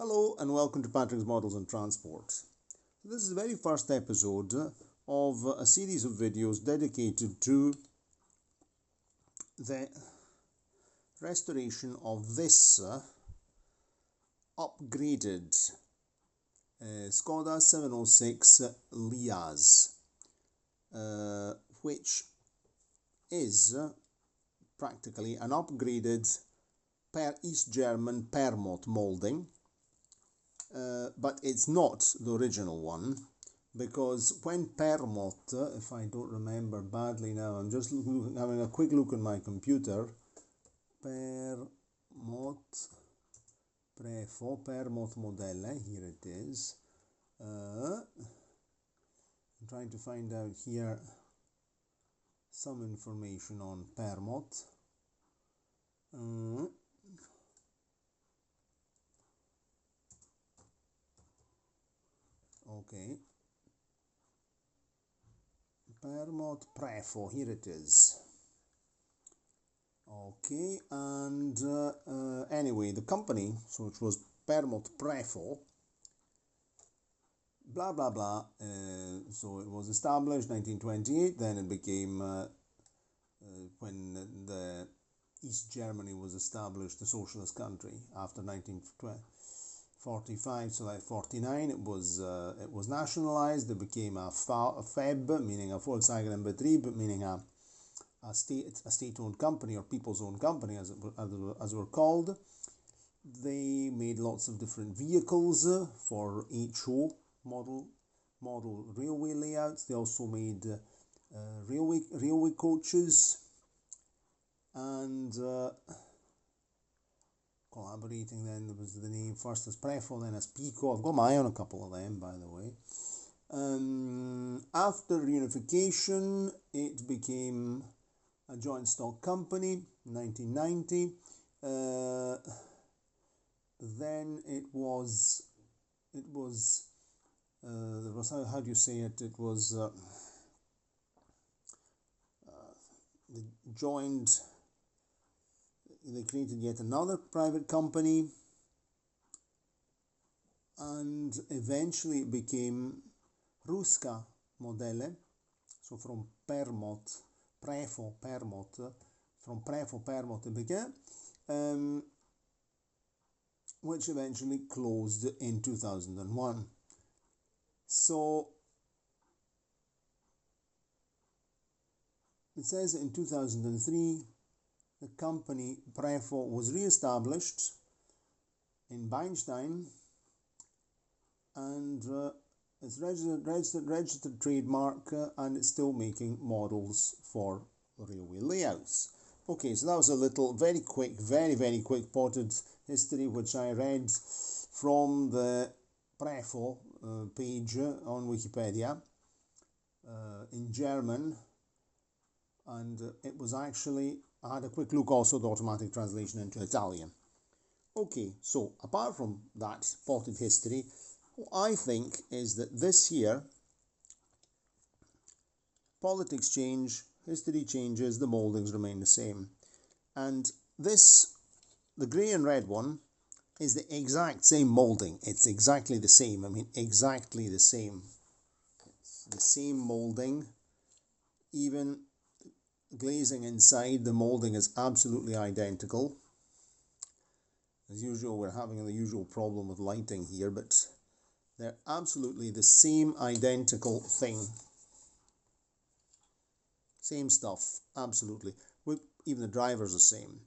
Hello and welcome to Patrick's Models and Transport. This is the very first episode of a series of videos dedicated to the restoration of this upgraded Skoda 706 Liaz, which is practically an upgraded East German Permot moulding. But it's not the original one, because when Permot, if I don't remember badly now, I'm just having a quick look on my computer. Permot Prefo Permot Modelle, here it is. I'm trying to find out here some information on Permot. Okay, Permot Prefo, here it is. Okay, and anyway, the company, so it was Permot Prefo, blah blah blah. So it was established 1928. Then it became when the East Germany was established, a socialist country, after 1945, so like 49, it was nationalized. It became a FEB, meaning a Volkswagen and Betrieb, meaning a state-owned company, or people's-owned company, as were called. They made lots of different vehicles for HO model railway layouts. They also made railway coaches, and collaborating then, there was the name first as Prefo, then as Pico. I've got my eye on a couple of them, by the way. After unification, it became a joint stock company, 1990. Then it was how do you say it? It was they created yet another private company, and eventually it became Ruska Modelle. So from Permot, Prefo Permot, from Prefo Permot it began, which eventually closed in 2001. So it says in 2003, the company Prefo was re-established in Beinstein, and it's registered trademark, and it's still making models for railway layouts. Okay, so that was a little, very quick, very quick potted history, which I read from the Prefo page on Wikipedia in German, and it was actually, I had a quick look also at the automatic translation into Italian. Okay, so apart from that potted history, what I think is that this year, politics change, history changes, the mouldings remain the same. And this, the grey and red one, is the exact same moulding. It's exactly the same. I mean, exactly the same. It's the same moulding. Even glazing inside, the moulding is absolutely identical. As usual, we're having the usual problem with lighting here, but they're absolutely the same identical thing. Same stuff, absolutely. Even the driver's the same.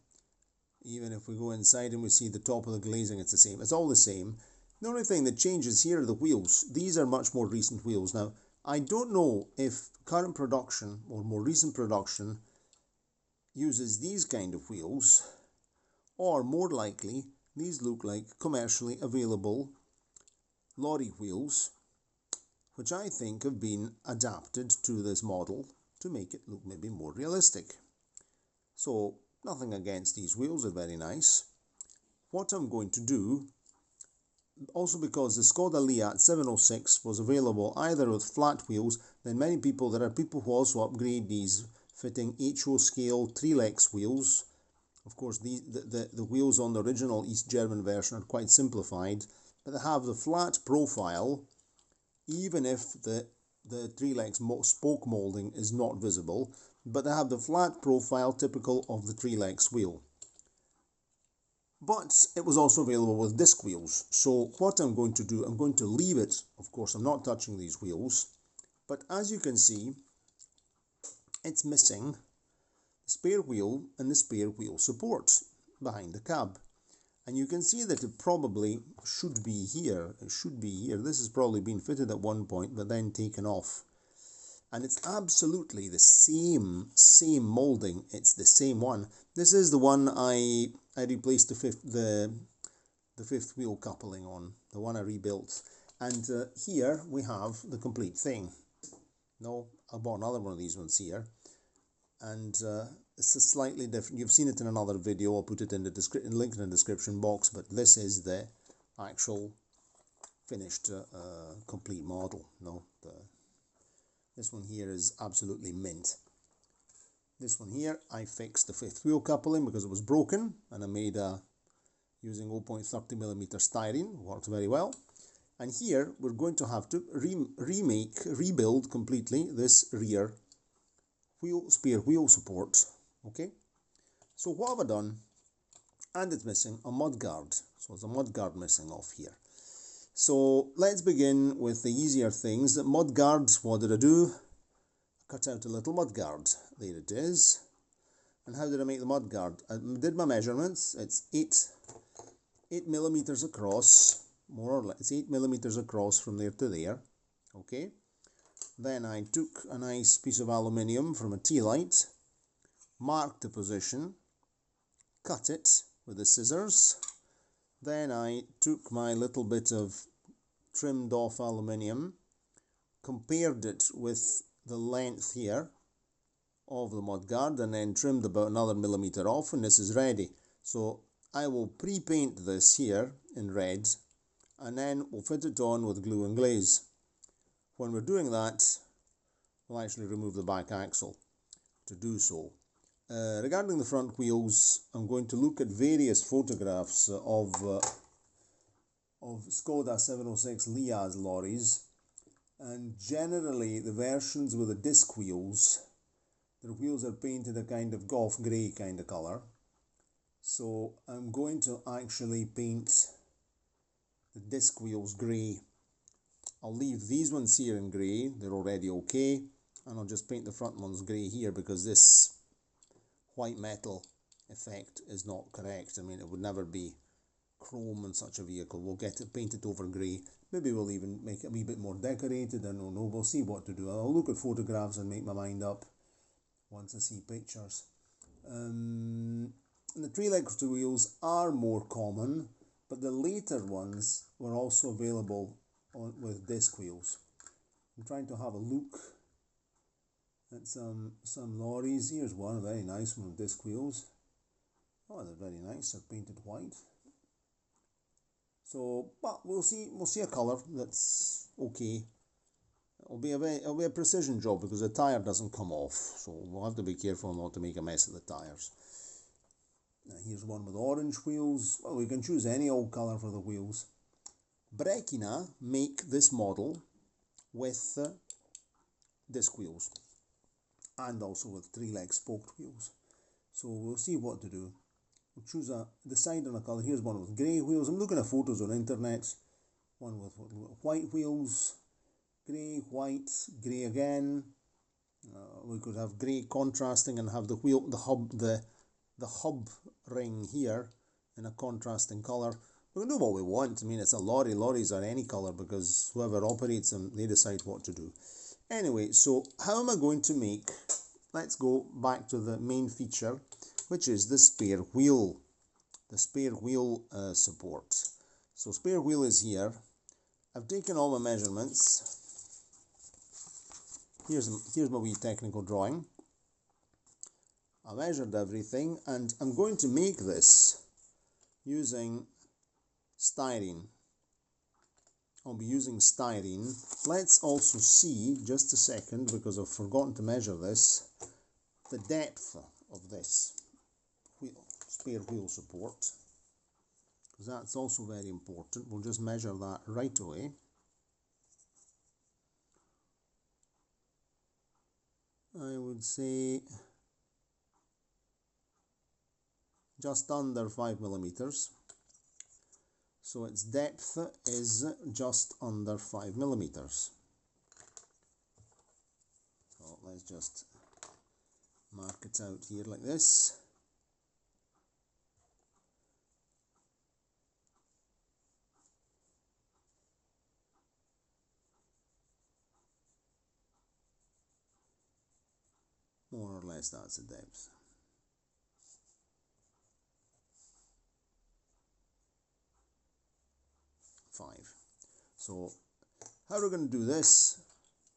Even if we go inside and we see the top of the glazing, it's the same. It's all the same. The only thing that changes here are the wheels. These are much more recent wheels. Now, I don't know if current production or more recent production uses these kind of wheels, or more likely, these look like commercially available lorry wheels, which I think have been adapted to this model to make it look maybe more realistic. So, nothing against these wheels, they're very nice. What I'm going to do, also because the Skoda Liaz 706 was available either with flat wheels, then there are people who also upgrade these, fitting HO scale 3-lex wheels Of course, the wheels on the original East German version are quite simplified, but they have the flat profile, even if the three-legs spoke moulding is not visible, but they have the flat profile typical of the three-legs wheel. But it was also available with disc wheels. So what I'm going to do, I'm going to leave it. Of course, I'm not touching these wheels. But as you can see, it's missing the spare wheel and the spare wheel support behind the cab. And you can see that it probably should be here. It should be here. This has probably been fitted at one point, but then taken off. And it's absolutely the same moulding. It's the same one. This is the one I replaced the fifth wheel coupling on, the one I rebuilt. And here we have the complete thing. No, I bought another one of these ones here. And it's a slightly different. You've seen it in another video. I'll put it in the link in the description box. But this is the actual finished complete model. No, this one here is absolutely mint. This one here, I fixed the fifth wheel coupling because it was broken, and I made using 0.30mm styrene. Worked very well. And here we're going to have to rebuild completely this rear spare wheel support. Okay, so what have I done? And it's missing a mud guard. So there's a mud guard missing off here. So let's begin with the easier things. The mud guards, what did I do? Cut out a little mud guard. There it is. And how did I make the mud guard? I did my measurements. It's 8 millimeters across, more or less. It's 8 millimeters across from there to there. Okay. Then I took a nice piece of aluminium from a tea light, marked the position, cut it with the scissors. Then I took my little bit of trimmed off aluminium, compared it with the length here of the mudguard, and then trimmed about another millimeter off, and this is ready. So I will pre-paint this here in red, and then we'll fit it on with glue and glaze. When we're doing that, we'll actually remove the back axle to do so. Regarding the front wheels, I'm going to look at various photographs of Skoda 706 Liaz lorries, and generally the versions with the disc wheels, their wheels are painted a kind of golf grey kind of colour. So I'm going to actually paint the disc wheels grey. I'll leave these ones here in grey, they're already okay, and I'll just paint the front ones grey here because this white metal effect is not correct. I mean, it would never be chrome in such a vehicle. We'll get it painted over grey. Maybe we'll even make it a wee bit more decorated. I don't know. We'll see what to do. I'll look at photographs and make my mind up once I see pictures. The three-legged wheels are more common, but the later ones were also available with disc wheels. I'm trying to have a look at some lorries. Here's one, a very nice one with disc wheels. Oh, they're very nice. They're painted white. So, but we'll see a colour that's okay. It'll be a precision job because the tyre doesn't come off. So we'll have to be careful not to make a mess of the tyres. Now here's one with orange wheels. Well, we can choose any old colour for the wheels. Brecina make this model with disc wheels and also with three-leg spoked wheels. So we'll see what to do. We'll choose decide on a colour. Here's one with grey wheels. I'm looking at photos on the internet. One with white wheels, grey, white, grey again. We could have grey contrasting and have the hub ring here in a contrasting colour. We can do what we want. I mean, it's a lorry. Lorries are any colour because whoever operates them, they decide what to do. Anyway, so how am I going to make? Let's go back to the main feature, which is the spare wheel. The spare wheel support. So spare wheel is here. I've taken all my measurements. Here's my wee technical drawing. I measured everything, and I'm going to make this using styrene. I'll be using styrene. Let's also see, just a second, because I've forgotten to measure this, the depth of this wheel. Just spare wheel support, because that's also very important. We'll just measure that right away. I would say just under 5 millimeters. So its depth is just under 5 millimeters. So let's just mark it out here like this. More or less that's the depth. Five. So how are we going to do this?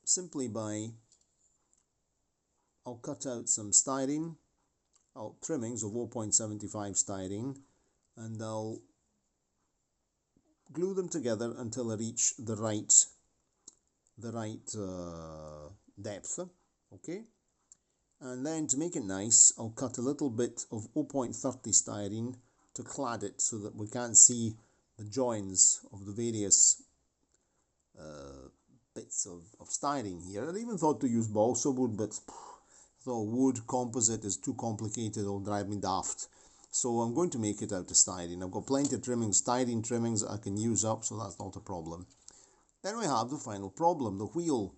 Simply by, I'll cut out some styrene, trimmings of 0.75 styrene, and I'll glue them together until I reach the right depth. Okay, and then to make it nice, I'll cut a little bit of 0.30 styrene to clad it so that we can't see the joins of the various bits of styrene here. I even thought to use balsa wood, but I thought wood composite is too complicated, it'll drive me daft. So I'm going to make it out of styrene. I've got plenty of trimmings, styrene trimmings that I can use up, so that's not a problem. Then we have the final problem, the wheel.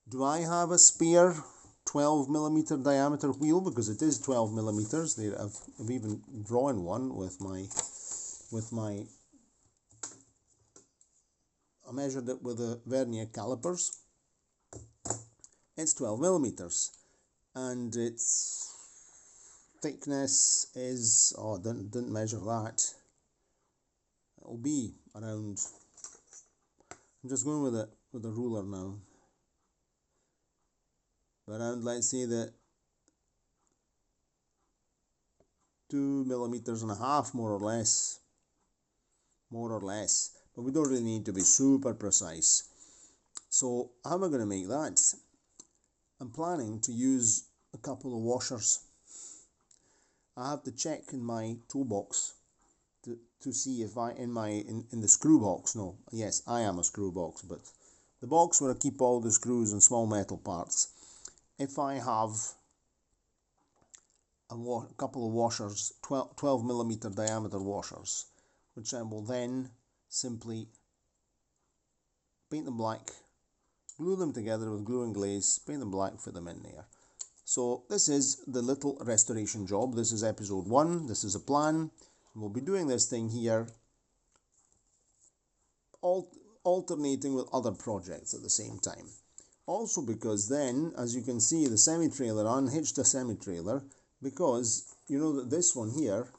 Do I have a spare 12 millimeter diameter wheel? Because it is 12 millimeters. There, I've even drawn one with my I measured it with the vernier calipers. It's 12 millimeters, and its thickness is, oh, didn't measure that. It'll be around, I'm just going with a ruler now, around, let's say that 2.5 millimeters, more or less, but we don't really need to be super precise. So how am I going to make that? I'm planning to use a couple of washers. I have to check in my toolbox to see if in the screw box, no, yes, I am a screw box, but the box where I keep all the screws and small metal parts, if I have a couple of washers, 12 millimeter diameter washers, which I will then simply paint them black, glue them together with glue and glaze, paint them black, fit them in there. So this is the little restoration job. This is episode 1. This is a plan. We'll be doing this thing here, alternating with other projects at the same time. Also because then, as you can see, the semi-trailer, unhitched a semi-trailer, because you know that this one here,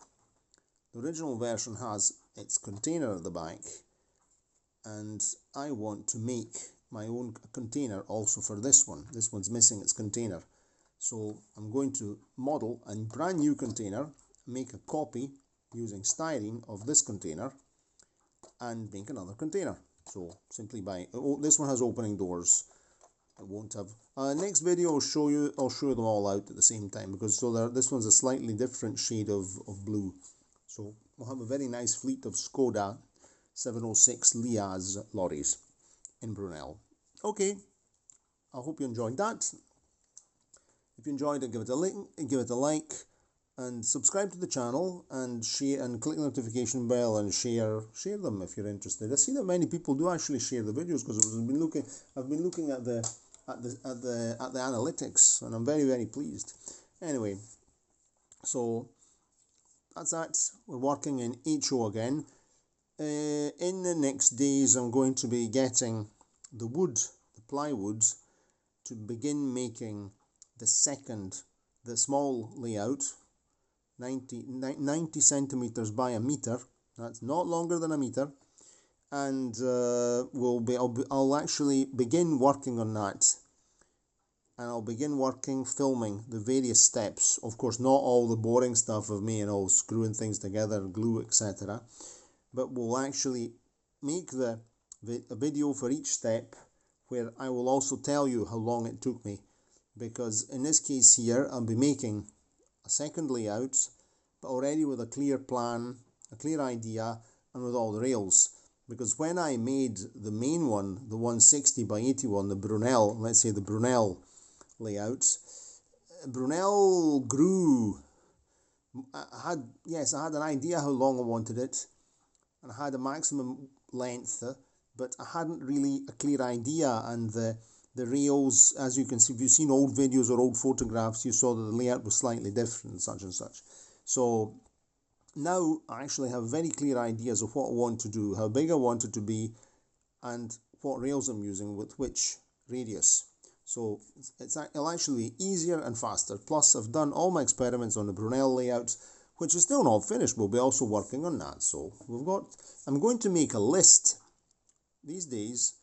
the original version has its container at the back, and I want to make my own container also for this one. This one's missing its container. So I'm going to model a brand new container, make a copy using styrene of this container, and make another container. So simply by, this one has opening doors. It won't have. Next video I'll show them all out at the same time, because this one's a slightly different shade of blue. So we'll have a very nice fleet of Skoda 706 Liaz lorries in Brunel. Okay, I hope you enjoyed that. If you enjoyed it, give it a like, and subscribe to the channel, and share, and click the notification bell, and share them if you're interested. I see that many people do actually share the videos, because I've been looking at the analytics, and I'm very, very pleased. Anyway, so that's that. We're working in HO again. In the next days, I'm going to be getting the plywoods, to begin making the small layout, 90 centimeters by a meter. That's not longer than a meter, and I'll actually begin working on that, and I'll begin filming the various steps. Of course, not all the boring stuff of me and all screwing things together, glue, etc., but we'll actually make a video for each step, where I will also tell you how long it took me, because in this case here I'll be making a second layout, but already with a clear plan, a clear idea, and with all the rails. Because when I made the main one, the 160 by 81, the Brunel, let's say the Brunel layout, Brunel grew. I had an idea how long I wanted it, and I had a maximum length, but I hadn't really a clear idea, and the rails, as you can see, if you've seen old videos or old photographs, you saw that the layout was slightly different, such and such. So now I actually have very clear ideas of what I want to do, how big I want it to be, and what rails I'm using with which radius. So it'll actually be easier and faster. Plus, I've done all my experiments on the Brunel layout, which is still not finished. We'll be also working on that. So I'm going to make a list these days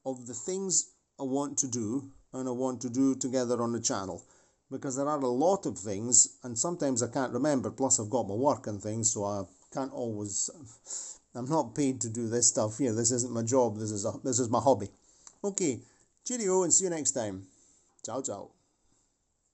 of the things I want to do and I want to do together on the channel, because there are a lot of things and sometimes I can't remember. Plus, I've got my work and things, so I can't always. I'm not paid to do this stuff here. This isn't my job. This is my hobby. Okay. Cheerio and see you next time. Ciao, ciao.